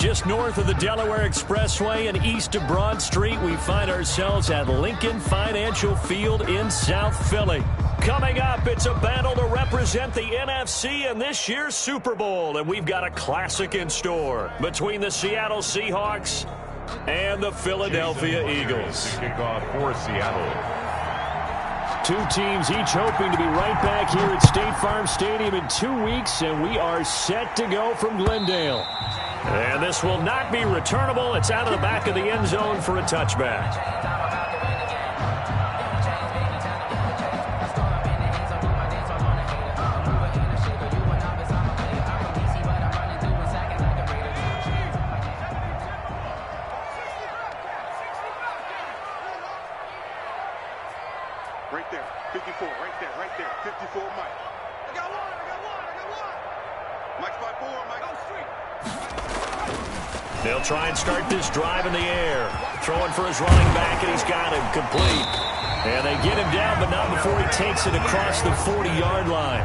Just north of the Delaware Expressway and east of Broad Street, we find ourselves at Lincoln Financial Field in South Philly. Coming up, it's a battle to represent the NFC in this year's Super Bowl, and we've got a classic in store between the Seattle Seahawks and the Philadelphia Eagles. Kickoff for Seattle. Two teams each hoping to be right back here at State Farm Stadium in 2 weeks, and we are set to go from Glendale. And this will not be returnable. It's out of the back of the end zone for a touchback. Right there, 54, right there, 54, Mike. I got one. Mike's by 4, Mike. Go straight. They'll try and start this drive in the air. Throwing for his running back, and he's got him complete. And they get him down, but not before he takes it across the 40-yard line.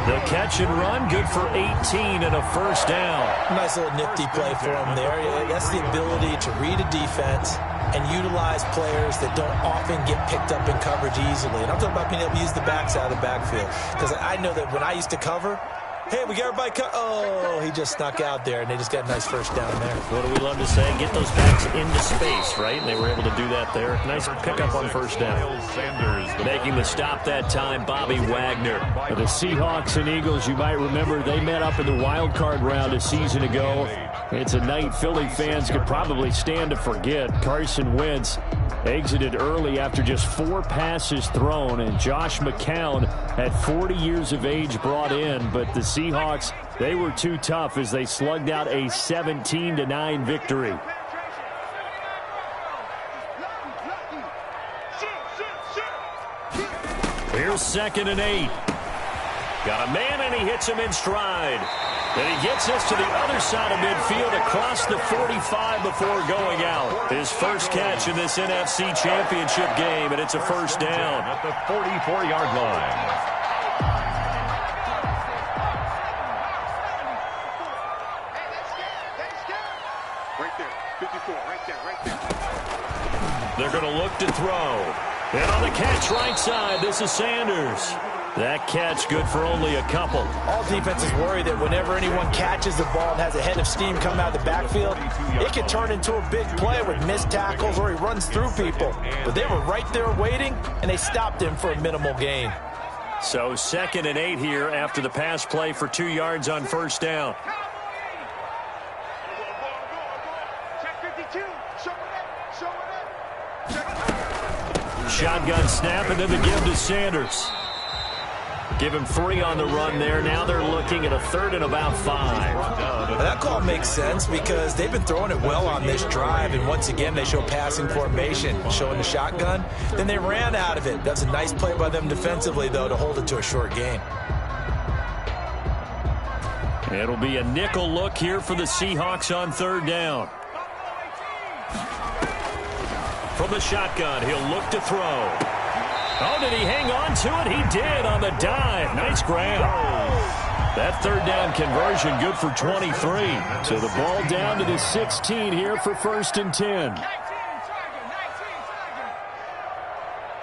The catch and run, good for 18 and a first down. Nice little nifty play for him there. That's the ability to read a defense and utilize players that don't often get picked up in coverage easily. And I'm talking about being able to use the backside of the backfield. Because I know that when I used to cover, hey, we got everybody oh, he just snuck out there, and they just got a nice first down there. What do we love to say? Get those backs into space, right? And they were able to do that there. Nice pickup on first down. Making the stop that time, Bobby Wagner. The Seahawks and Eagles, you might remember, they met up in the wild card round a season ago. It's a night Philly fans could probably stand to forget. Carson Wentz exited early after just 4 passes thrown, and Josh McCown at 40 years of age brought in, but the Seahawks, they were too tough as they slugged out a 17-9 victory. Here's 2nd and 8. Got a man, and he hits him in stride. And he gets us to the other side of midfield across the 45 before going out. His first catch in this NFC Championship game, and it's a first down. At the 44-yard line. Right there, 54, right there. They're going to look to throw. And on the catch right side, this is Sanders. That catch good for only a couple. All defenses worry that whenever anyone catches the ball and has a head of steam coming out of the backfield, it can turn into a big play with missed tackles or he runs through people. But they were right there waiting, and they stopped him for a minimal gain. So 2nd and 8 here after the pass play for 2 yards on first down. Shotgun snap, and then the give to Sanders. Give him 3 on the run there. Now they're looking at a 3rd and about 5. That call makes sense because they've been throwing it well on this drive, and once again they show passing formation, showing the shotgun. Then they ran out of it. That's a nice play by them defensively, though, to hold it to a short gain. It'll be a nickel look here for the Seahawks on 3rd down. From the shotgun, he'll look to throw. Oh, did he hang on to it? He did on the dive. Nice grab. That 3rd down conversion good for 23. So the ball down to the 16 here for 1st and 10.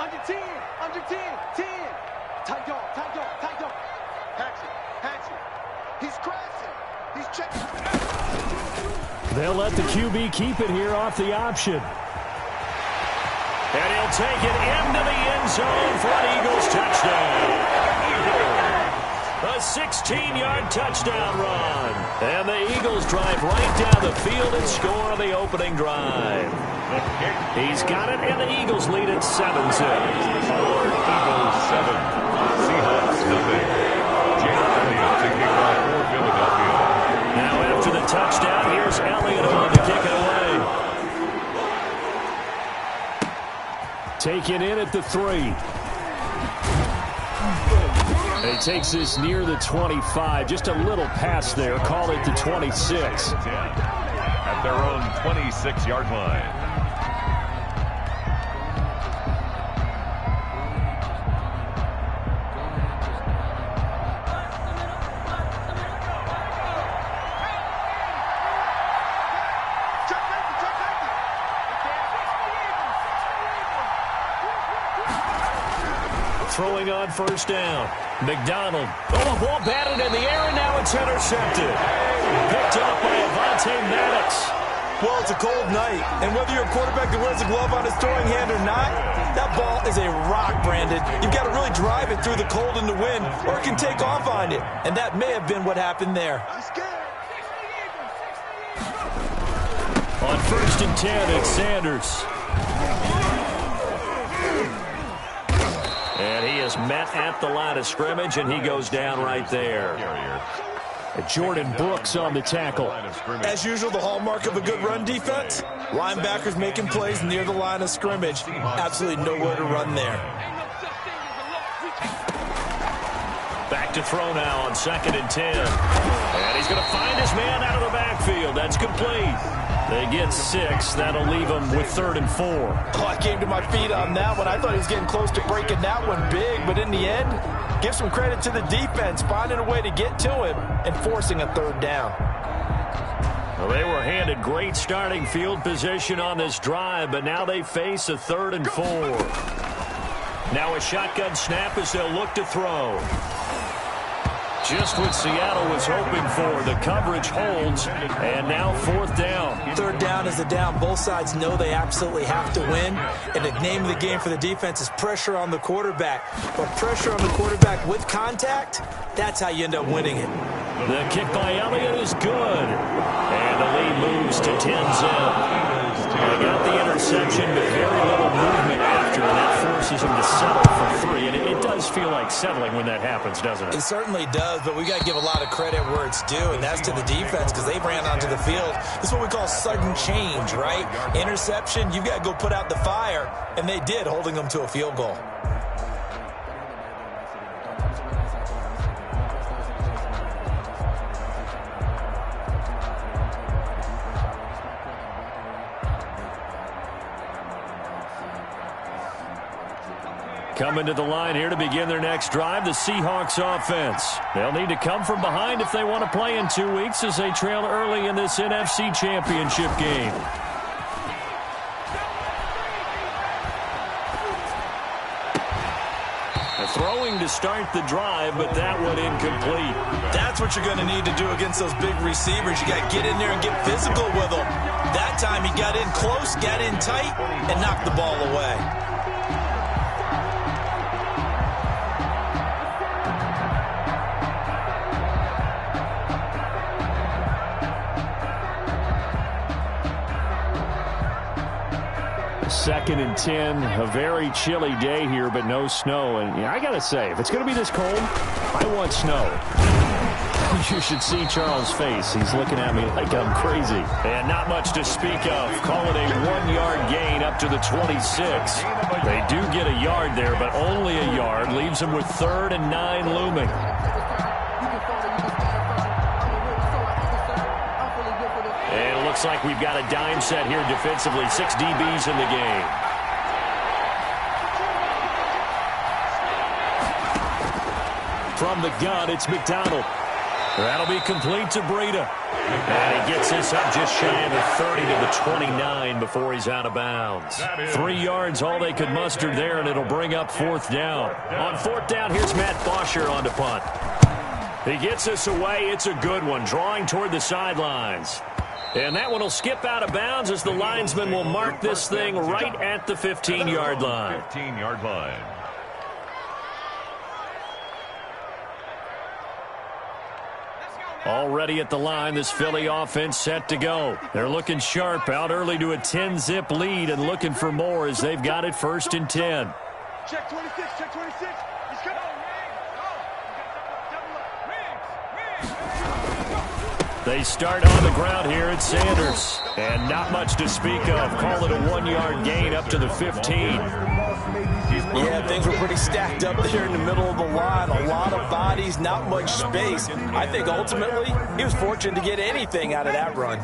Under 10. Tight dog. Hatch it. He's crashing. He's checking. They'll let the QB keep it here off the option. And he'll take it into the end zone for an Eagles touchdown. A 16-yard touchdown run. And the Eagles drive right down the field and score on the opening drive. He's got it, and the Eagles lead at 7-0. Eagles 7. Seahawks nothing. Jalen Elliott to kick off for Philadelphia. Now after the touchdown, here's Elliott on to kick it away. Taken in at the 3. He takes this near the 25. Just a little pass there. Call it the 26. At their own 26-yard line. throwing on first down. McDonald. Oh, the ball batted in the air, and now it's intercepted. Picked up by Avonte Maddox. Well, it's a cold night, and whether you're a quarterback that wears a glove on his throwing hand or not, that ball is a rock, Brandon. You've got to really drive it through the cold and the wind, or it can take off on you. And that may have been what happened there. On first and 10, it's Sanders. And he is met at the line of scrimmage, and he goes down right there. Jordan Brooks on the tackle. As usual, the hallmark of a good run defense, linebackers making plays near the line of scrimmage. Absolutely nowhere to run there. Back to throw now on second and 10. And he's going to find his man out of the backfield. That's complete. They get 6. That'll leave them with 3rd and 4. Oh, I came to my feet on that one. I thought he was getting close to breaking that one big, but in the end, give some credit to the defense, finding a way to get to him and forcing a 3rd down. Well, they were handed great starting field position on this drive, but now they face a 3rd and 4. Now a shotgun snap as they'll look to throw. Just what Seattle was hoping for. The coverage holds, and now 4th down. 3rd down is the down. Both sides know they absolutely have to win, and the name of the game for the defense is pressure on the quarterback. But pressure on the quarterback with contact, that's how you end up winning it. The kick by Elliott is good, and the lead moves to 10-0. They got the interception, but very little movement after, and that forces him to settle for 3. And it does feel like settling when that happens, doesn't it? It certainly does, but we got to give a lot of credit where it's due, and that's to the defense because they ran onto the field. This is what we call sudden change, right? Interception, you've got to go put out the fire, and they did, holding them to a field goal. Coming to the line here to begin their next drive, the Seahawks offense. They'll need to come from behind if they want to play in 2 weeks as they trail early in this NFC Championship game. Throwing to start the drive, but that one incomplete. That's what you're going to need to do against those big receivers. You got to get in there and get physical with them. That time he got in close, got in tight, and knocked the ball away. Second and 10, a very chilly day here, but no snow. And I got to say, if it's going to be this cold, I want snow. You should see Charles' face. He's looking at me like I'm crazy. And not much to speak of. Call it a 1-yard gain up to the 26. They do get a yard there, but only a yard. Leaves them with 3rd and 9 looming. Looks like we've got a dime set here defensively. 6 DBs in the game. From the gun, it's McDonald. That'll be complete to Breida. And he gets this up just shy of the 30 to the 29 before he's out of bounds. 3 yards, all they could muster there, and it'll bring up 4th down. On 4th down, here's Matt Bosher on to punt. He gets this away. It's a good one, drawing toward the sidelines. And that one will skip out of bounds as the linesman will mark this thing right at the 15-yard line. 15-yard line. Already at the line, this Philly offense set to go. They're looking sharp, out early to a 10-zip lead and looking for more as they've got it 1st and 10. Check 26, check 26. He's coming. They start on the ground here at Sanders. And not much to speak of. Call it a 1-yard gain up to the 15. Yeah, things were pretty stacked up there in the middle of the line. A lot of bodies, not much space. I think ultimately he was fortunate to get anything out of that run.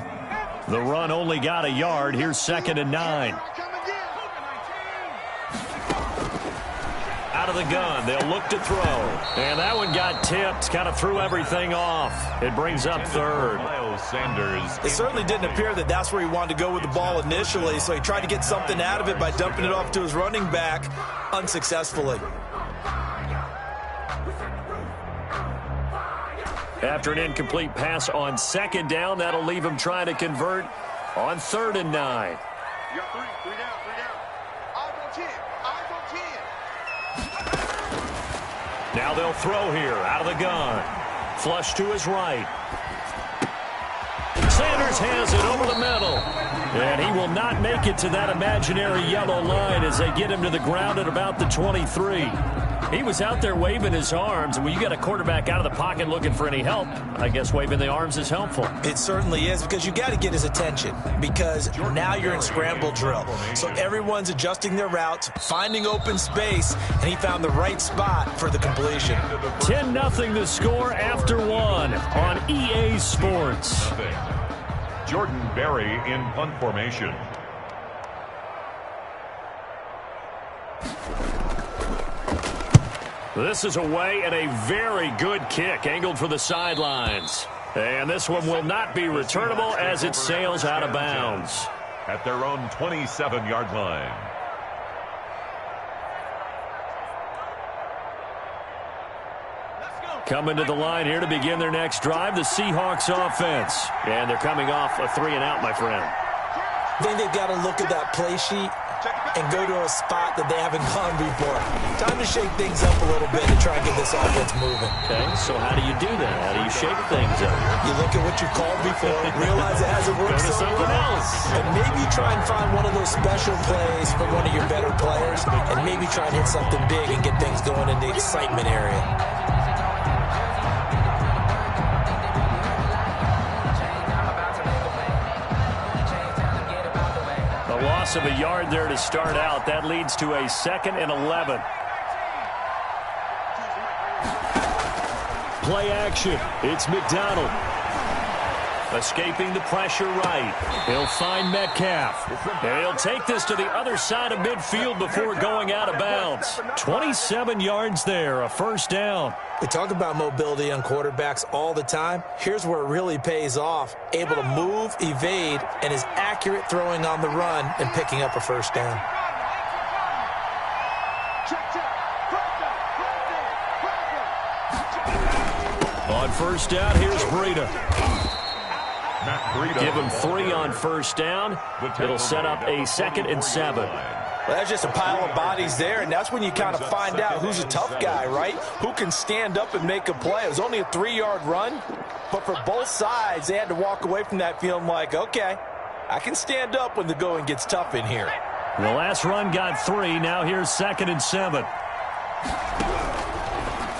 The run only got a yard. Here's 2nd and 9. Out of the gun, they'll look to throw. And that one got tipped, kind of threw everything off. It brings up 3rd. Miles Sanders. It certainly didn't appear that that's where he wanted to go with the ball initially, so he tried to get something out of it by dumping it off to his running back unsuccessfully. After an incomplete pass on second down, that'll leave him trying to convert on 3rd and 9. You got three down. Eyes on 10. Eyes on 10. Now they'll throw here out of the gun. Flush to his right. Sanders has it over the middle. And he will not make it to that imaginary yellow line as they get him to the ground at about the 23. He was out there waving his arms, and when you get a quarterback out of the pocket looking for any help, I guess waving the arms is helpful. It certainly is, because you got to get his attention, because now you're in scramble drill. So everyone's adjusting their routes, finding open space, and he found the right spot for the completion. 10-0 the score after 1 on EA Sports. Jordan Berry in punt formation. This is away and a very good kick angled for the sidelines. And this one will not be returnable as it sails out of bounds. At their own 27-yard line. Coming to the line here to begin their next drive, the Seahawks offense. And thee coming off a 3-and-out, my friend. I think they've got to look at that play sheet and go to a spot that they haven't gone before. Time to shake things up a little bit to try and get this offense moving. Okay, so how do you do that? How do you shake things up? You look at what you called before, realize it hasn't worked Go to so something well, else. and maybe try and find one of those special plays from one of your better players, and maybe try and hit something big and get things going in the excitement area. Loss of a yard there to start out. That leads to a 2nd and 11. Play action. It's McDonald. Escaping the pressure right. He'll find Metcalf. And he'll take this to the other side of midfield before going out of bounds. 27 yards there, a 1st down. We talk about mobility on quarterbacks all the time. Here's where it really pays off. Able to move, evade, and is accurate throwing on the run and picking up a 1st down. On 1st down, here's Breida. Give him 3 on 1st down. It'll set up a 2nd and 7. Well, that's just a pile of bodies there, and that's when you kind of find out who's a tough guy, right? Who can stand up and make a play. It was only a 3-yard run, but for both sides, they had to walk away from that feeling like, okay, I can stand up when the going gets tough in here. The last run got 3. Now here's 2nd and 7.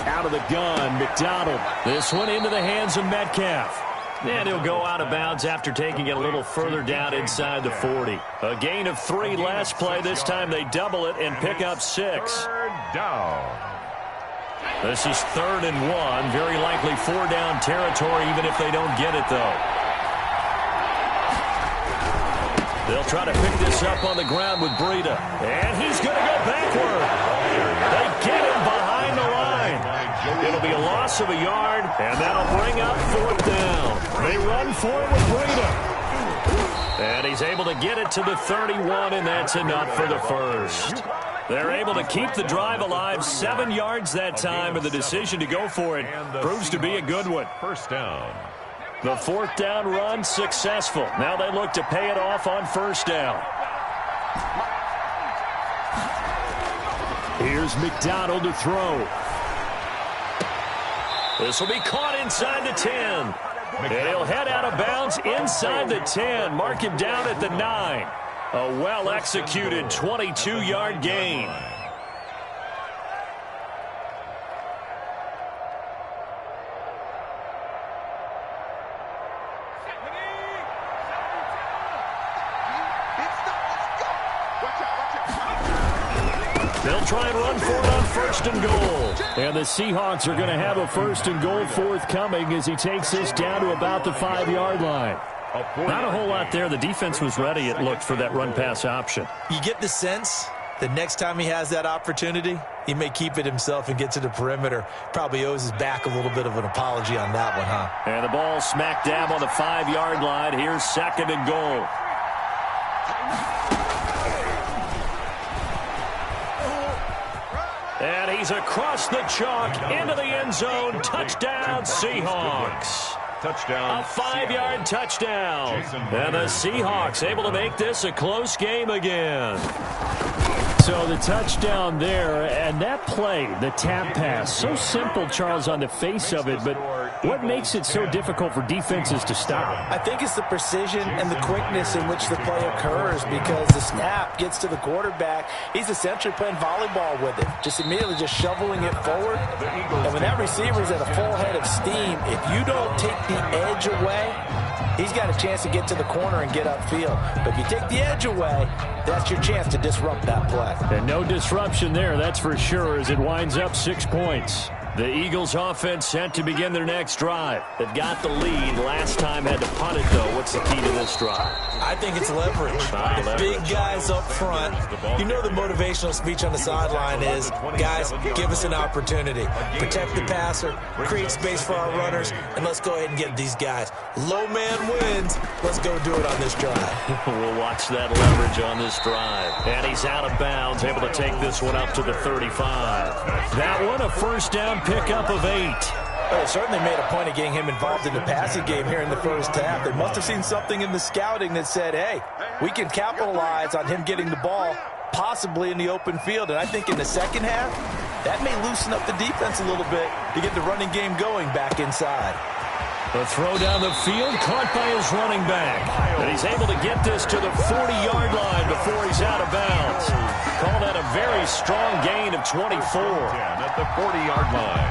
Out of the gun, McDonald. This one into the hands of Metcalf. And he'll go out of bounds after taking it a little further down inside the 40. A gain of 3 last play. This time they double it and pick up 6. 3rd down. This is 3rd and 1. Very likely 4-down territory even if they don't get it, though. They'll try to pick this up on the ground with Breida. And he's going to go backward. They get him behind the line. It'll be a loss of a yard, and that'll bring up 4th down. They run for it with Breida. And he's able to get it to the 31, and that's enough for the 1st. They're able to keep the drive alive. 7 yards that time, and the decision to go for it proves to be a good one. 1st down. The 4th down run successful. Now they look to pay it off on 1st down. Here's McDonald to throw. This will be caught inside the 10. And he'll head out of bounds inside the 10. Mark him down at the 9. A well-executed 22-yard gain. They'll try and run for it on 1st and goal. And the Seahawks are going to have a 1st and goal forthcoming as he takes this down to about the 5-yard line. Not a whole lot there. The defense was ready, it looked, for that run-pass option. You get the sense the next time he has that opportunity, he may keep it himself and get to the perimeter. Probably owes his back a little bit of an apology on that one, huh? And the ball smack dab on the 5-yard line. Here's 2nd and goal. And he he's across the chalk into the end zone. Touchdown, Seahawks. Touchdown. A 5-yard touchdown. And the Seahawks able to make this a close game again. So the touchdown there, and that play, the tap pass, so simple, Charles, on the face of it, but what makes it so difficult for defenses to stop? I think it's the precision and the quickness in which the play occurs, because the snap gets to the quarterback. He's essentially playing volleyball with it, just immediately just shoveling it forward. And when that receiver's at a full head of steam, if you don't take the edge away, he's got a chance to get to the corner and get upfield. But if you take the edge away, that's your chance to disrupt that play. And no disruption there, that's for sure, as it winds up 6 points. The Eagles offense set to begin their next drive. They've got the lead. Last time had to punt it, though. What's the key to this drive? I think it's leverage. The big guys up front. You know the motivational speech on the sideline is, guys, give us an opportunity. Protect the passer, create space for our runners, and let's go ahead and get these guys. Low man wins. Let's go do it on this drive. We'll watch that leverage on this drive. And he's out of bounds, able to take this one up to the 35. That one, a first down pickup of 8. Well, they certainly made a point of getting him involved in the passing game here in the first half. They must have seen something in the scouting that said, hey, we can capitalize on him getting the ball possibly in the open field. And I think in the second half, that may loosen up the defense a little bit to get the running game going back inside. The throw down the field, caught by his running back. And he's able to get this to the 40-yard line before he's out of bounds. Call that a very strong gain of 24. At the 40-yard line.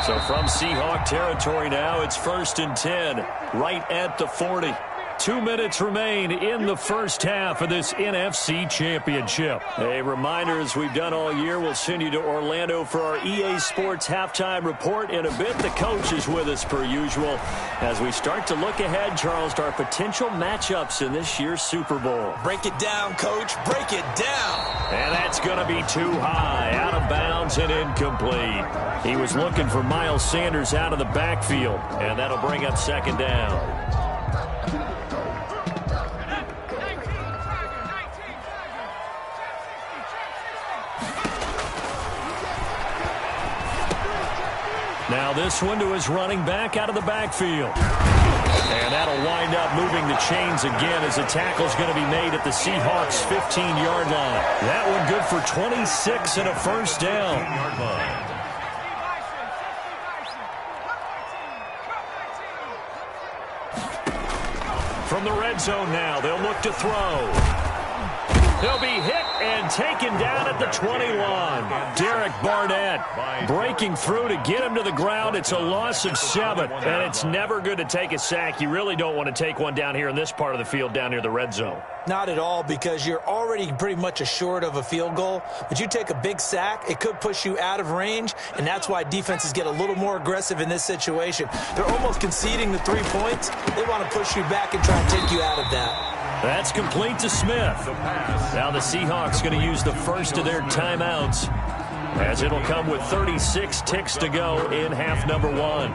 So from Seahawk territory now, it's 1st and 10, right at the 40. 2 minutes remain in the first half of this NFC Championship. A reminder, as we've done all year, we'll send you to Orlando for our EA Sports halftime report in a bit. The coach is with us per usual as we start to look ahead, Charles, to our potential matchups in this year's Super Bowl. Break it down, Coach. Break it down. And that's going to be too high, out of bounds and incomplete. He was looking for Miles Sanders out of the backfield, and that'll bring up 2nd down. Now this one to his running back out of the backfield. And that'll wind up moving the chains again as the tackle's going to be made at the Seahawks' 15-yard line. That one good for 26 and a first down. From the red zone now, they'll look to throw. He'll be hit and taken down at the 21. Derek Barnett breaking through to get him to the ground. It's a loss of 7, and it's never good to take a sack. You really don't want to take one down here in this part of the field down near the red zone. Not at all, because you're already pretty much assured of a field goal. But you take a big sack, it could push you out of range, and that's why defenses get a little more aggressive in this situation. They're almost conceding the 3 points. They want to push you back and try and take you out of that. That's complete to Smith. Now the Seahawks going to use the first of their timeouts, as it'll come with 36 ticks to go in half number 1.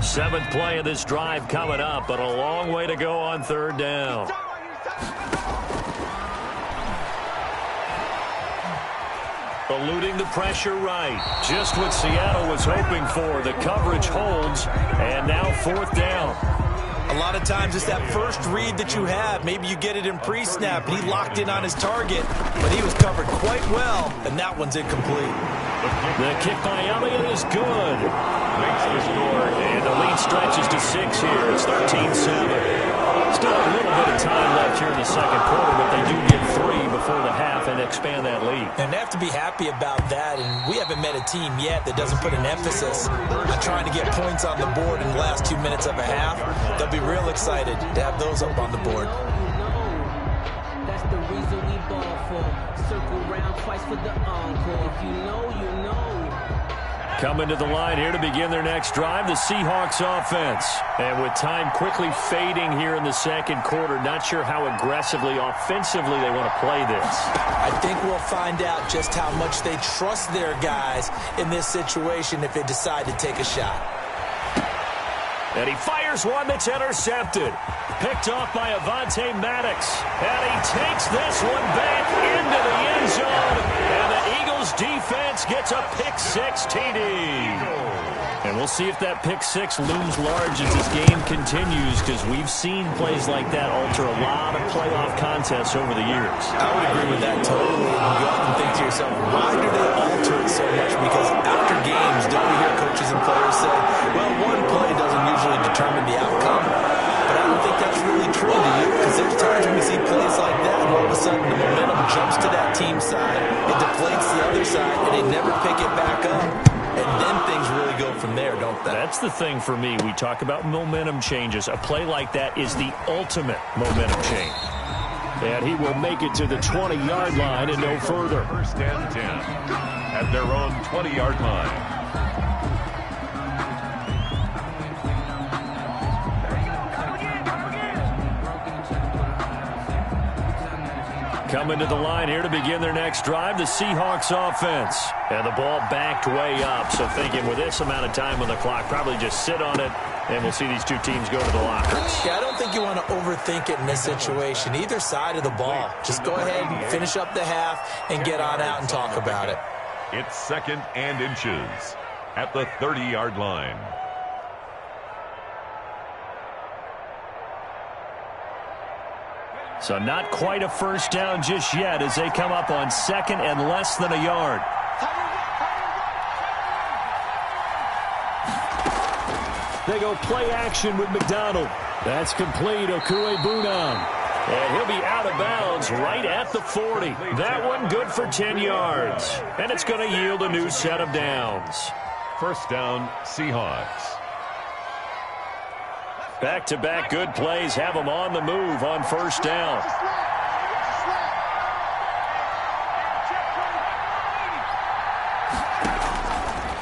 Seventh play of this drive coming up, but a long way to go on 3rd down. Eluding the pressure right. Just what Seattle was hoping for. The coverage holds, and now 4th down. A lot of times it's that first read that you have. Maybe you get it in pre-snap, and he locked in on his target, but he was covered quite well, and that one's incomplete. The kick by Elliott is good. Makes the score, and the lead stretches to 6 here. It's 13-7. Still a little bit of time left here in the second quarter, but they do get 3 before the half and expand that lead. And they have to be happy about that, and we haven't met a team yet that doesn't put an emphasis on trying to get points on the board in the last 2 minutes of a half. They'll be real excited to have those up on the board. That's the reason we ball for. Circle round twice for the encore. If you know, you know. Coming to the line here to begin their next drive, the Seahawks offense. And with time quickly fading here in the second quarter, not sure how aggressively, offensively they want to play this. I think we'll find out just how much they trust their guys in this situation if they decide to take a shot. And he fires one that's intercepted. Picked off by Avonte Maddox. And he takes this one back into the end zone. And the Eagles defense gets a pick-6 TD. And we'll see if that pick-6 looms large as this game continues, because we've seen plays like that alter a lot of playoff contests over the years. I would agree with that totally. And you often think to yourself, why do they alter it so much? Because after games, don't we hear coaches and players say, well, one play doesn't usually determine the outcome? But I don't think that's really true, do you? Because there's times when we see plays like that, and all of a sudden the momentum jumps to that team side, it deflates the other side, and they never pick it back up. And then things really go from there, don't they? That's the thing for me. We talk about momentum changes. A play like that is the ultimate momentum change. And he will make it to the 20-yard line and no further. First and 10 at their own 20-yard line. Coming to the line here to begin their next drive, the Seahawks offense. And the ball backed way up, so thinking with this amount of time on the clock, probably just sit on it, and we'll see these two teams go to the lockers. Yeah, I don't think you want to overthink it in this situation, either side of the ball. Just go ahead and finish up the half and get on out and talk about it. It's 2nd and inches at the 30-yard line. So not quite a first down just yet as they come up on 2nd and less than a yard. They go play action with McDonald. That's complete. Okuegbunam. And he'll be out of bounds right at the 40. That one good for 10 yards. And it's going to yield a new set of downs. First down, Seahawks. Back-to-back good plays have them on the move on first down.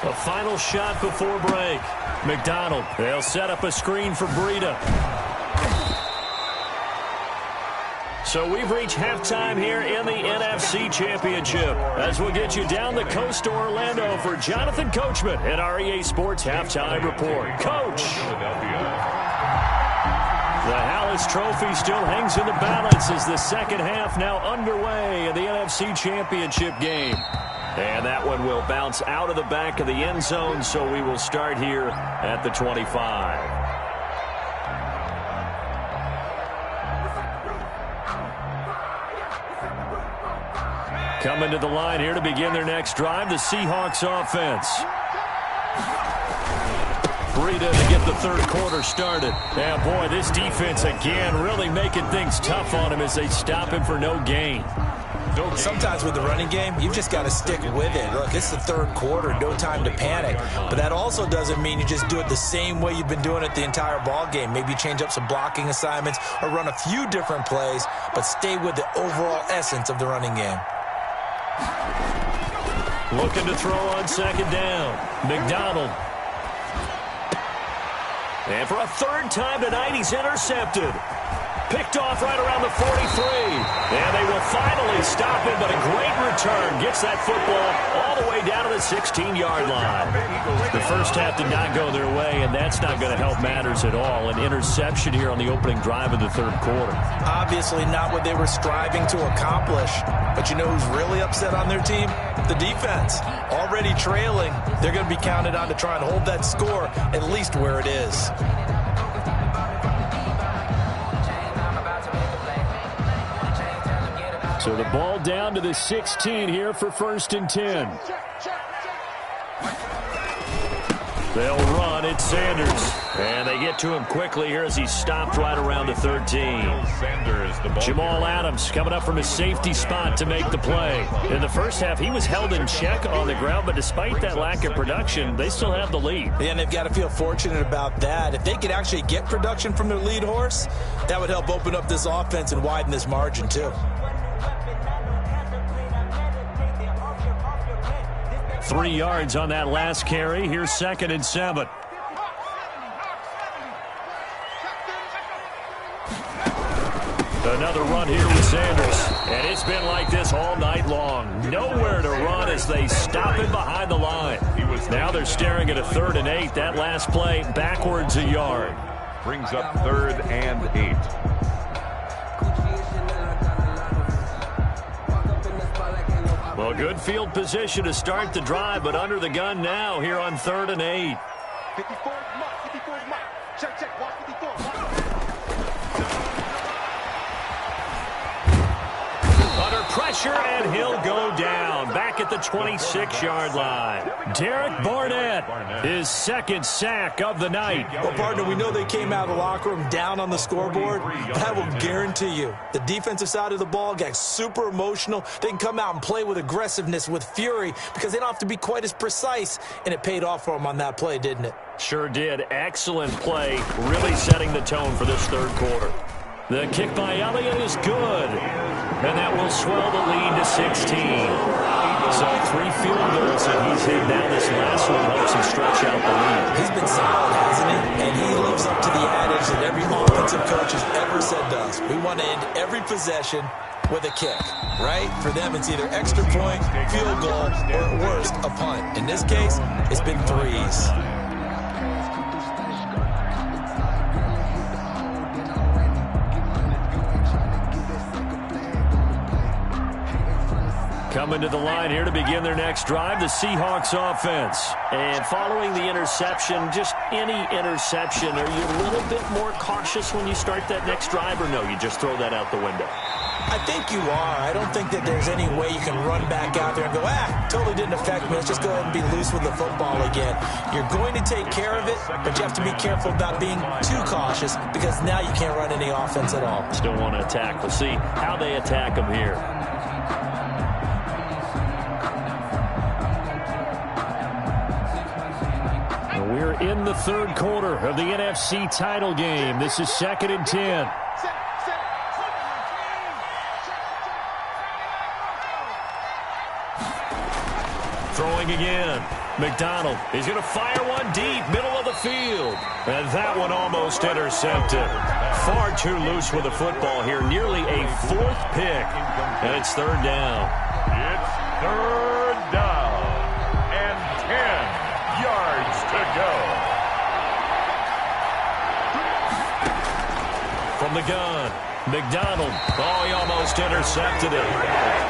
A final shot before break. McDonald, they'll set up a screen for Breida. So we've reached halftime here in the NFC Championship. As we'll get you down the coast to Orlando for Jonathan Coachman at our EA Sports Halftime Report. Coach! The Hallis Trophy still hangs in the balance as the second half now underway in the NFC Championship game. And that one will bounce out of the back of the end zone, so we will start here at the 25. Coming to the line here to begin their next drive, the Seahawks offense. Breida to get the third quarter started. Yeah, boy, this defense again really making things tough on him as they stop him for no gain. Sometimes with the running game, you've just got to stick with it. Look, it's the third quarter, no time to panic. But that also doesn't mean you just do it the same way you've been doing it the entire ball game. Maybe change up some blocking assignments or run a few different plays, but stay with the overall essence of the running game. Looking to throw on second down. McDonald. And for a third time tonight, he's intercepted. Picked off right around the 43. And they will finally stop him, but a great return. Gets that football all the way down to the 16-yard line. The first half did not go their way, and that's not going to help matters at all. An interception here on the opening drive of the third quarter. Obviously not what they were striving to accomplish. But you know who's really upset on their team? The defense. Already trailing. They're going to be counted on to try and hold that score at least where it is. So the ball down to the 16 here for 1st and 10. They'll run. It's Sanders. And they get to him quickly here as he's stopped right around the 13. Sanders, the ball Jamal Adams coming up from his safety spot to make the play. In the first half, he was held in check on the ground, but despite that lack of production, they still have the lead. Yeah, and they've got to feel fortunate about that. If they could actually get production from their lead horse, that would help open up this offense and widen this margin, too. 3 yards on that last carry. Here's 2nd and 7. Another run here with Sanders. And it's been like this all night long. Nowhere to run as they stop him behind the line. Now they're staring at a 3rd and 8. That last play backwards a yard. Brings up 3rd and 8. Well, good field position to start the drive, but under the gun now here on 3rd and 8. 54 Mike, 54 Mike. Check, watch 54 Mike. Under pressure, and he'll go down. Back at the 26-yard line. Derek Barnett, his 2nd sack of the night. Well, partner, we know they came out of the locker room down on the scoreboard, but I will guarantee you the defensive side of the ball got super emotional. They can come out and play with aggressiveness, with fury, because they don't have to be quite as precise, and it paid off for them on that play, didn't it? Sure did. Excellent play, really setting the tone for this 3rd quarter. The kick by Elliott is good, and that will swell the lead to 16. So 3 field goals that he's hit now. This last one helps him stretch out the lead. He's been solid, hasn't he? And he lives up to the adage that every offensive coach has ever said to us. We want to end every possession with a kick, right? For them, it's either extra point, field goal, or at worst, a punt. In this case, it's been 3s. Coming to the line here to begin their next drive, the Seahawks offense. And following the interception, just any interception, are you a little bit more cautious when you start that next drive, or no, you just throw that out the window? I think you are. I don't think that there's any way you can run back out there and go, totally didn't affect me. Let's just go ahead and be loose with the football again. You're going to take care of it, but you have to be careful about being too cautious because now you can't run any offense at all. Still want to attack. We'll see how they attack them here. We're in the 3rd quarter of the NFC title game. This is 2nd and 10. Throwing again. McDonald is going to fire one deep, middle of the field. And that one almost intercepted. Far too loose with the football here. Nearly a 4th pick. And it's 3rd down. It's 3rd down. And 10 yards to go. From the gun, McDonald. Oh, he almost intercepted it.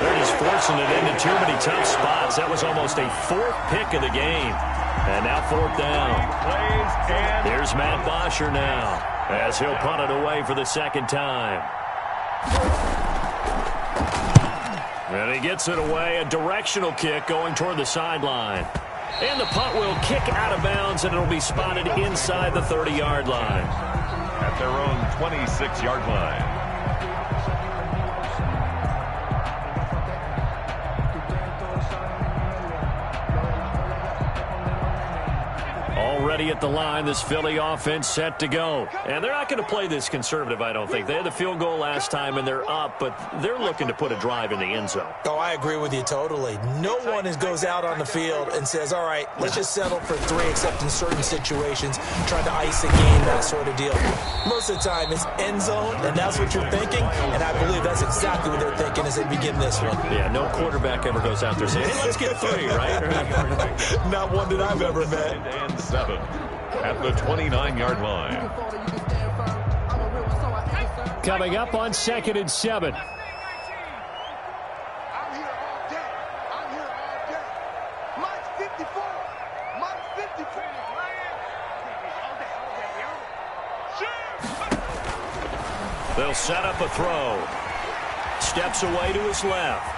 They're just forcing it into too many tough spots. That was almost a 4th pick of the game. And now 4th down. Here's Matt Bosher now, as he'll punt it away for the 2nd time. And he gets it away. A directional kick going toward the sideline. And the punt will kick out of bounds, and it'll be spotted inside the 30-yard line. At their own 26-yard line. Already at the line, this Philly offense set to go. And they're not going to play this conservative, I don't think. They had the field goal last time, and they're up, but they're looking to put a drive in the end zone. Oh, I agree with you totally. No one goes out on the field and says, all right, let's just settle for 3, except in certain situations, trying to ice a game, that sort of deal. Most of the time, it's end zone, and that's what you're thinking, and I believe that's exactly what they're thinking as they begin this one. Yeah, no quarterback ever goes out there saying, hey, let's get 3, right? Not one that I've ever met. And 7 at the 29-yard line. Coming up on 2nd and 7. I'm here all day. I'm here all day. Mike's 54. Mike's 54. They'll set up a throw. Steps away to his left.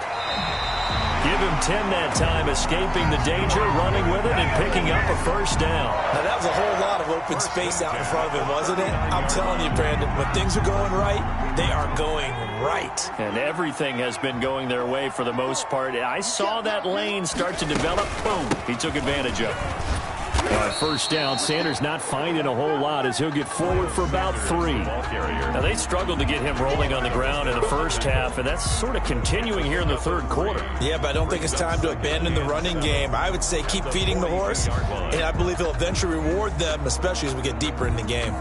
Give him 10 that time, escaping the danger, running with it, and picking up a 1st down. Now, that was a whole lot of open space out in front of him, wasn't it? I'm telling you, Brandon, when things are going right, they are going right. And everything has been going their way for the most part. I saw that lane start to develop. Boom. He took advantage of it. First down, Sanders not finding a whole lot as he'll get forward for about 3. Now, they struggled to get him rolling on the ground in the first half, and that's sort of continuing here in the third quarter. Yeah, but I don't think it's time to abandon the running game. I would say keep feeding the horse, and I believe he'll eventually reward them, especially as we get deeper in the game.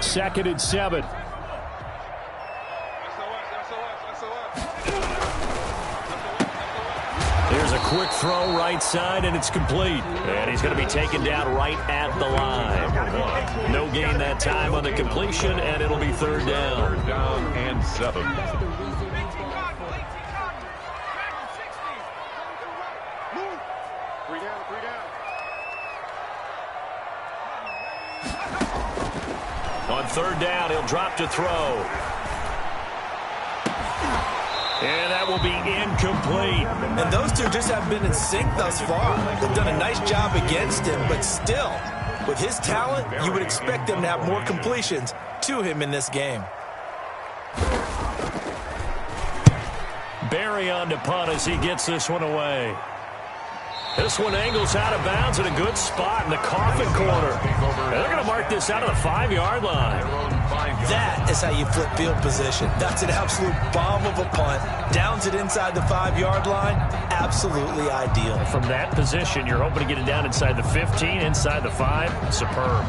Second and 7. There's a quick throw right side, and it's complete. And he's going to be taken down right at the line. No gain that time on the completion, and it'll be third down. Third down and 7. On third down, he'll drop to throw. And that will be incomplete. And those two just haven't been in sync thus far. They've done a nice job against him, but still, with his talent, you would expect them to have more completions to him in this game. Barry on to punt as he gets this one away. This one angles out of bounds in a good spot in the coffin corner. And they're going to mark this out of the 5-yard line. That is how you flip field position. That's an absolute bomb of a punt. Downs it inside the 5-yard line. Absolutely ideal. From that position, you're hoping to get it down inside the 15, inside the 5. Superb.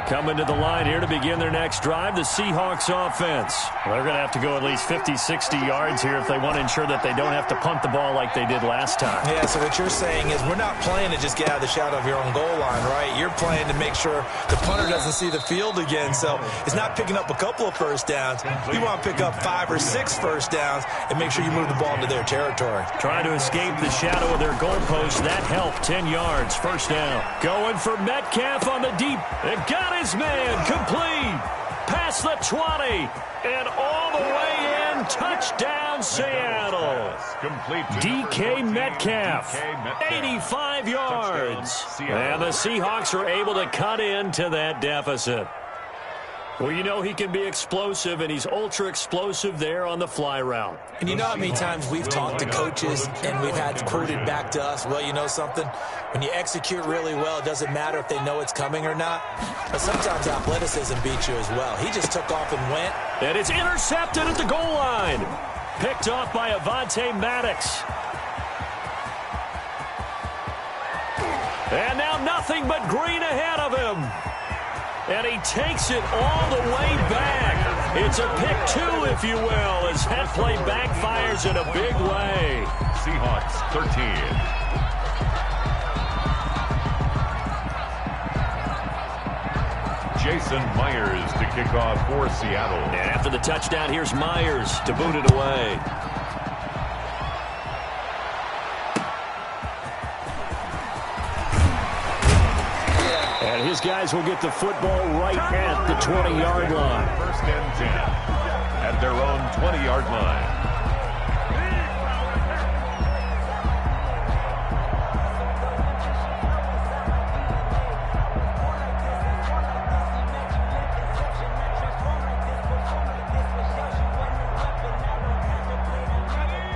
Coming to the line here to begin their next drive, the Seahawks offense. Well, they're going to have to go at least 50, 60 yards here if they want to ensure that they don't have to punt the ball like they did last time. Yeah, so what you're saying is we're not playing to just get out of the shadow of your own goal line, right? You're playing to make sure the punter doesn't see the field again. So it's not picking up a couple of first downs. You want to pick up 5 or 6 first downs and make sure you move the ball into their territory. Trying to escape the shadow of their goalpost. That helped. 10 yards, first down. Going for Metcalf on the deep. And got his man complete. Past the 20. And all the way in. Touchdown, Seattle. Complete DK Metcalf. 85 yards. And the Seahawks are able to cut into that deficit. Well, you know he can be explosive, and he's ultra-explosive there on the fly route. And you know how many times we've talked to coaches and we've had quoted back to us, well, you know something? When you execute really well, it doesn't matter if they know it's coming or not. But sometimes athleticism beats you as well. He just took off and went. And it's intercepted at the goal line. Picked off by Avonte Maddox. And now nothing but green ahead of him. And he takes it all the way back. It's a pick 2, if you will, as that play backfires in a big way. Seahawks 13. Jason Myers to kick off for Seattle. And after the touchdown, here's Myers to boot it away. And his guys will get the football right at the 20-yard line. First and 10 at their own 20-yard line.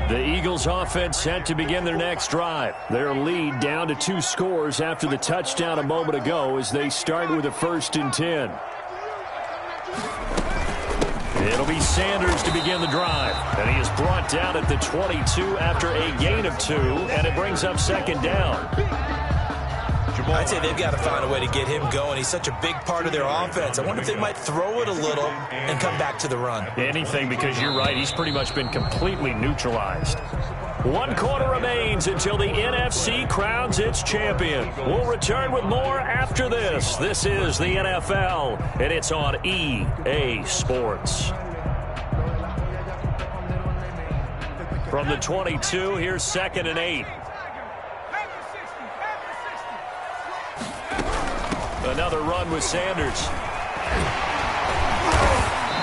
The Eagles offense set to begin their next drive. Their lead down to 2 scores after the touchdown a moment ago as they start with a 1st and 10. It'll be Sanders to begin the drive. And he is brought down at the 22 after a gain of 2, and it brings up 2nd down. I'd say they've got to find a way to get him going. He's such a big part of their offense. I wonder if they might throw it a little and come back to the run. Anything, because you're right. He's pretty much been completely neutralized. 1 quarter remains until the NFC crowns its champion. We'll return with more after this. This is the NFL, and it's on EA Sports. From the 22, here's 2nd and 8. Another run with Sanders.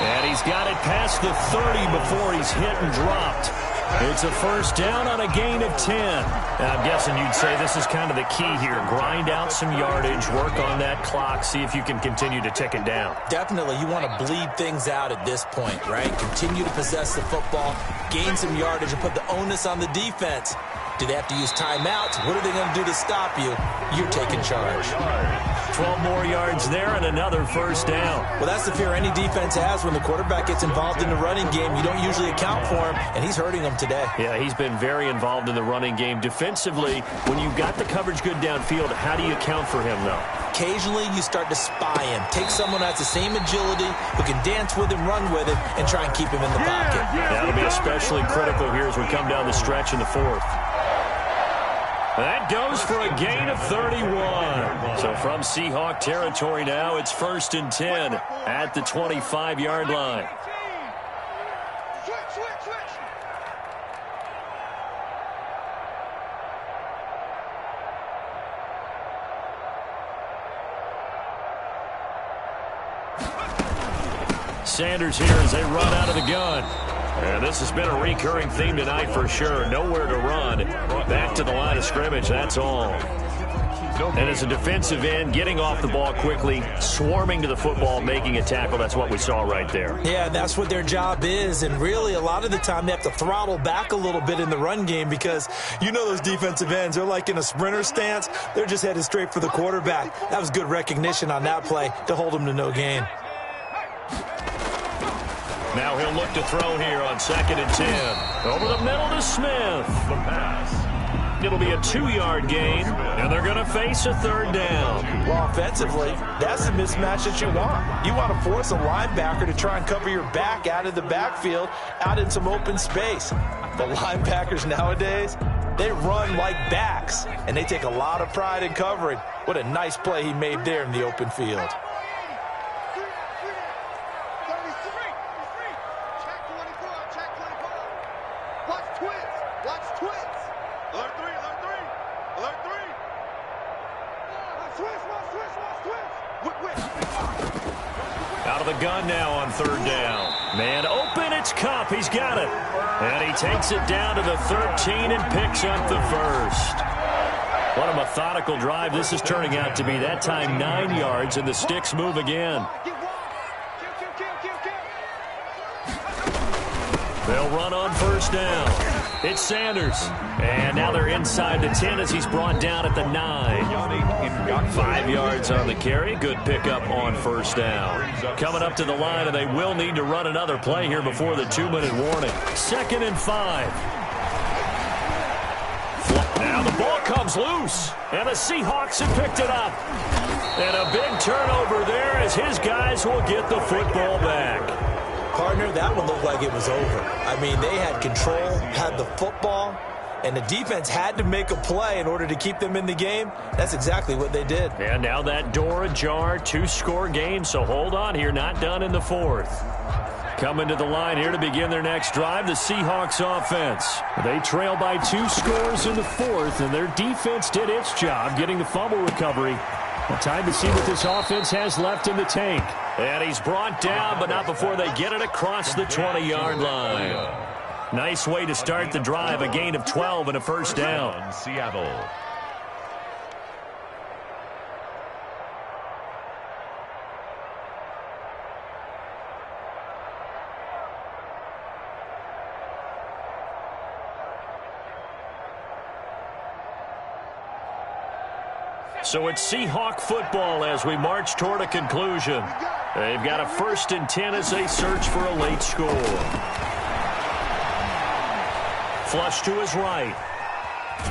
And he's got it past the 30 before he's hit and dropped. It's a first down on a gain of 10. I'm guessing you'd say this is kind of the key here. Grind out some yardage, work on that clock, see if you can continue to tick it down. Definitely. You want to bleed things out at this point, right? Continue to possess the football, gain some yardage, and put the onus on the defense. Do they have to use timeouts? What are they going to do to stop you? You're taking charge. 12 more yards there and another first down. Well, that's the fear any defense has when the quarterback gets involved in the running game. You don't usually account for him, and he's hurting them today. Yeah, he's been very involved in the running game. Defensively, when you've got the coverage good downfield, how do you account for him, though? Occasionally, you start to spy him. Take someone who has the same agility, who can dance with him, run with him, and try and keep him in the pocket. That'll be especially critical here as we come down the stretch in the 4th. That goes for a gain of 31. So from Seahawk territory now, it's 1st and 10 at the 25-yard line. Sanders here as they run out of the gun. And this has been a recurring theme tonight for sure. Nowhere to run. Back to the line of scrimmage, that's all. And as a defensive end, getting off the ball quickly, swarming to the football, making a tackle, that's what we saw right there. Yeah, that's what their job is. And really, a lot of the time, they have to throttle back a little bit in the run game because you know those defensive ends, they're like in a sprinter stance. They're just headed straight for the quarterback. That was good recognition on that play to hold them to no gain. Now he'll look to throw here on 2nd and 10. Over the middle to Smith. The pass. It'll be a 2-yard gain, and they're going to face a 3rd down. Well, offensively, that's the mismatch that you want. You want to force a linebacker to try and cover your back out of the backfield, out in some open space. The linebackers nowadays, they run like backs, and they take a lot of pride in covering. What a nice play he made there in the open field. Out of the gun now on 3rd down. Man open, it's Kupp. He's got it. And he takes it down to the 13 and picks up the 1st. What a methodical drive this is turning out to be. That time 9 yards, and the sticks move again. They'll run on 1st down. It's Sanders. And now they're inside the 10 as he's brought down at the 9. 5 yards on the carry. Good pickup on 1st down. Coming up to the line, and they will need to run another play here before the 2-minute warning. 2nd and 5. Now the ball comes loose, and the Seahawks have picked it up. And a big turnover there as his guys will get the football back. Partner, that one looked like it was over. I mean, they had control, had the football, and the defense had to make a play in order to keep them in the game. That's exactly what they did. And now that door ajar, 2-score game, so hold on here, not done in the 4th. Coming to the line here to begin their next drive, the Seahawks offense. They trail by 2 scores in the 4th, and their defense did its job getting the fumble recovery. Well, time to see what this offense has left in the tank. And he's brought down, but not before they get it across the 20-yard line. Nice way to start the drive, a gain of 12 and a 1st down. Seattle. So it's Seahawk football as we march toward a conclusion. They've got a 1st and 10 as they search for a late score. Flush to his right.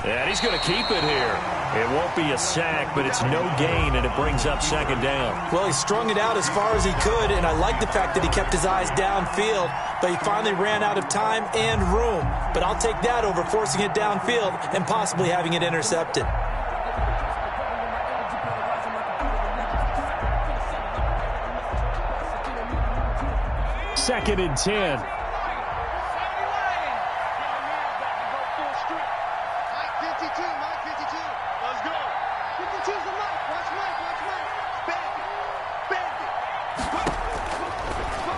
And he's going to keep it here. It won't be a sack, but it's no gain, and it brings up second down. Well, he strung it out as far as he could, and I like the fact that he kept his eyes downfield, but he finally ran out of time and room. But I'll take that over forcing it downfield and possibly having it intercepted. Second and 10.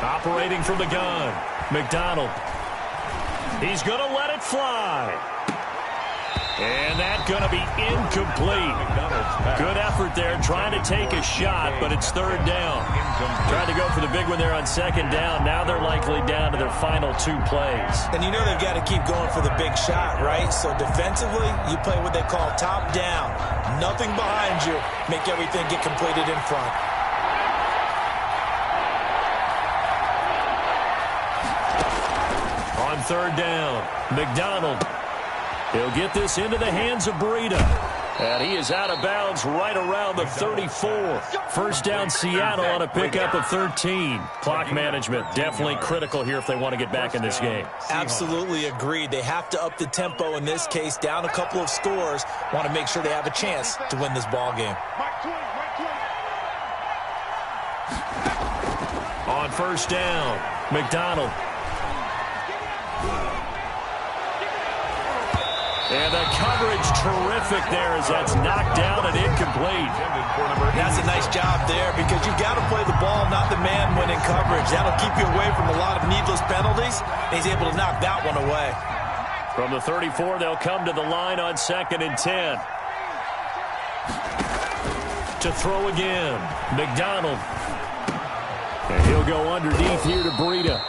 Operating from the gun, McDonald. He's going to let it fly. And that's going to be incomplete. Good effort there, trying to take a shot, but it's third down. Tried to go for the big one there on second down. Now they're likely down to their final 2 plays. And you know they've got to keep going for the big shot, right? So defensively, you play what they call top down. Nothing behind you. Make everything get completed in front. On third down, McDonald. He'll get this into the hands of Breida. And he is out of bounds right around the 34. First down, Seattle on a pickup of 13. Clock management definitely critical here if they want to get back in this game. Absolutely agreed. They have to up the tempo in this case, down a couple of scores. Want to make sure they have a chance to win this ball game. On first down, McDonald. And the coverage terrific there as that's knocked down and incomplete. That's a nice job there because you've got to play the ball, not the man when in coverage. That'll keep you away from a lot of needless penalties. And he's able to knock that one away. From the 34, they'll come to the line on second and 10. To throw again, McDonald. And he'll go underneath here to Breida.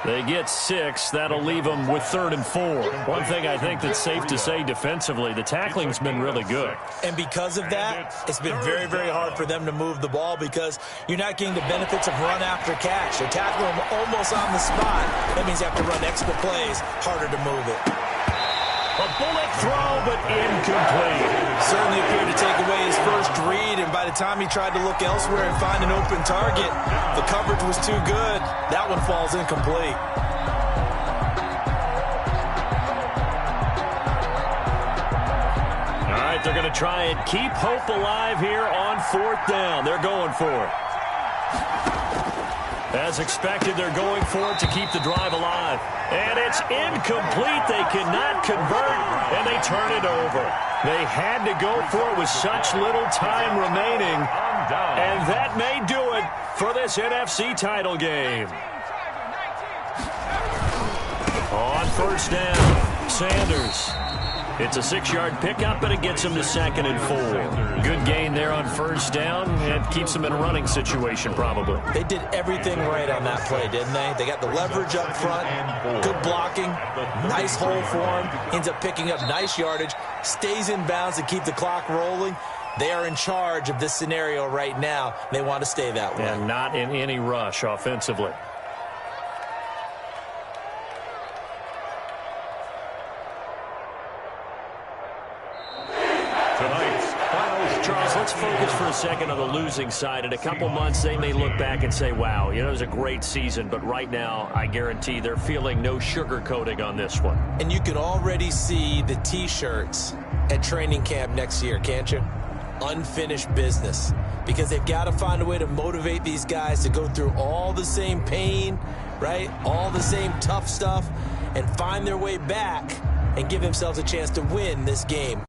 They get 6. That'll leave them with third and 4. One thing I think that's safe to say defensively, the tackling's been really good. And because of that, it's been very, very hard for them to move the ball because you're not getting the benefits of run after catch. They're tackling them almost on the spot. That means you have to run extra plays, harder to move it. A bullet throw, but incomplete. Certainly appeared to take away his first read, and by the time he tried to look elsewhere and find an open target, the coverage was too good. That one falls incomplete. All right, they're going to try and keep hope alive here on fourth down. They're going for it. As expected, they're going for it to keep the drive alive. And it's incomplete. They cannot convert, and they turn it over. They had to go for it with such little time remaining. And that may do it for this NFC title game. On first down, Sanders. It's a 6-yard pickup, but it gets him to second and 4. Good gain there on first down and keeps them in a running situation probably. They did everything right on that play, didn't they? They got the leverage up front, good blocking, nice hole for him, ends up picking up nice yardage, stays in bounds to keep the clock rolling. They are in charge of this scenario right now. They want to stay that way. And not in any rush offensively. Charles, let's focus for a second on the losing side. In a couple months, they may look back and say, wow, you know, it was a great season. But right now, I guarantee they're feeling no sugarcoating on this one. And you can already see the T-shirts at training camp next year, can't you? Unfinished business. Because they've got to find a way to motivate these guys to go through all the same pain, right? All the same tough stuff, and find their way back and give themselves a chance to win this game.